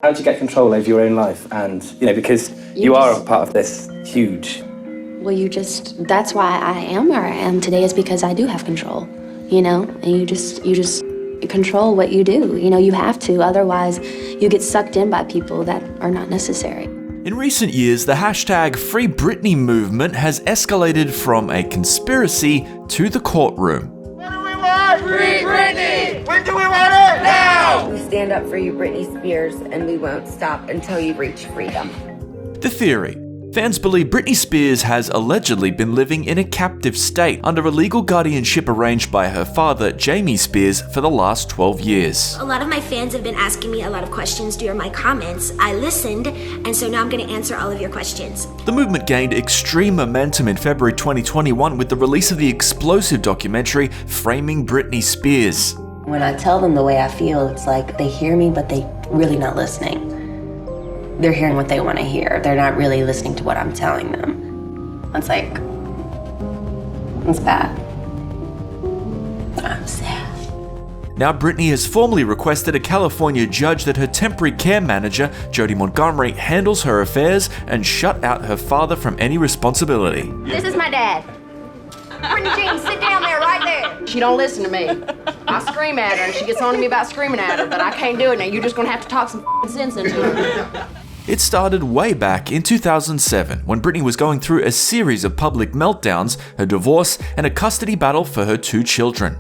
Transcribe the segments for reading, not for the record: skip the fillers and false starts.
How do you get control over your own life? And, because you are a part of this huge... Well, that's why I am where I am today, is because I do have control, and you just control what you do. You have to, otherwise you get sucked in by people that are not necessary. In recent years, the hashtag FREEBRITNEY movement has escalated from a conspiracy to the courtroom. What do we want? Free Britney! When do we want it? Now! We stand up for you, Britney Spears, and we won't stop until you reach freedom. The theory. Fans believe Britney Spears has allegedly been living in a captive state under a legal guardianship arranged by her father, Jamie Spears, for the last 12 years. A lot of my fans have been asking me a lot of questions during my comments. I listened, and so now I'm going to answer all of your questions. The movement gained extreme momentum in February 2021 with the release of the explosive documentary Framing Britney Spears. When I tell them the way I feel, it's like they hear me, but they really not listening. They're hearing what they want to hear. They're not really listening to what I'm telling them. It's like, it's bad. I'm sad. Now Britney has formally requested a California judge that her temporary care manager, Jody Montgomery, handles her affairs and shut out her father from any responsibility. This is my dad. Britney Jean, sit down there, right there. She don't listen to me. I scream at her and she gets on to me about screaming at her, but I can't do it now. You're just gonna have to talk some sense into her. It started way back in 2007 when Britney was going through a series of public meltdowns, her divorce, and a custody battle for her 2 children.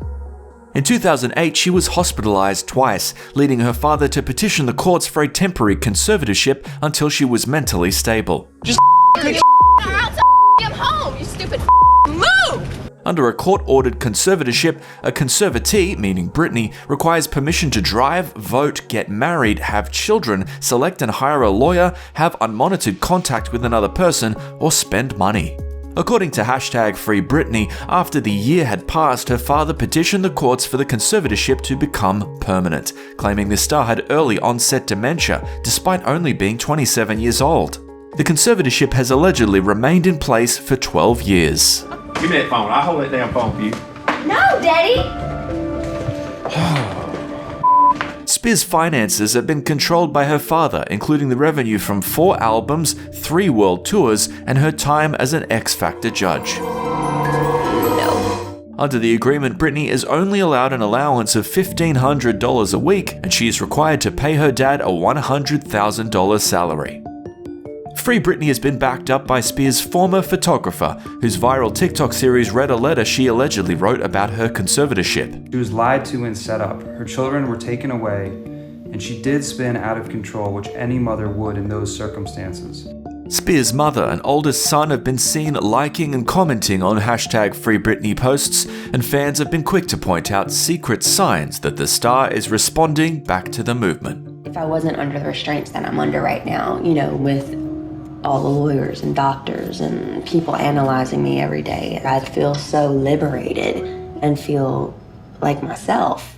In 2008, she was hospitalized twice, leading her father to petition the courts for a temporary conservatorship until she was mentally stable. Just get out I'm home, you stupid move! Under a court-ordered conservatorship, a conservatee, meaning Britney, requires permission to drive, vote, get married, have children, select and hire a lawyer, have unmonitored contact with another person, or spend money. According to hashtag FreeBritney, after the year had passed, her father petitioned the courts for the conservatorship to become permanent, claiming the star had early onset dementia, despite only being 27 years old. The conservatorship has allegedly remained in place for 12 years. Give me that phone. I'll hold that damn phone for you. No, Daddy! Spears' finances have been controlled by her father, including the revenue from 4 albums, 3 world tours, and her time as an X Factor judge. No. Under the agreement, Britney is only allowed an allowance of $1,500 a week, and she is required to pay her dad a $100,000 salary. Free Britney has been backed up by Spears' former photographer, whose viral TikTok series read a letter she allegedly wrote about her conservatorship. She was lied to and set up. Her children were taken away, and she did spin out of control, which any mother would in those circumstances. Spears' mother and oldest son have been seen liking and commenting on hashtag FreeBritney posts, and fans have been quick to point out secret signs that the star is responding back to the movement. If I wasn't under the restraints that I'm under right now, with all the lawyers and doctors and people analyzing me every day, I'd feel so liberated and feel like myself.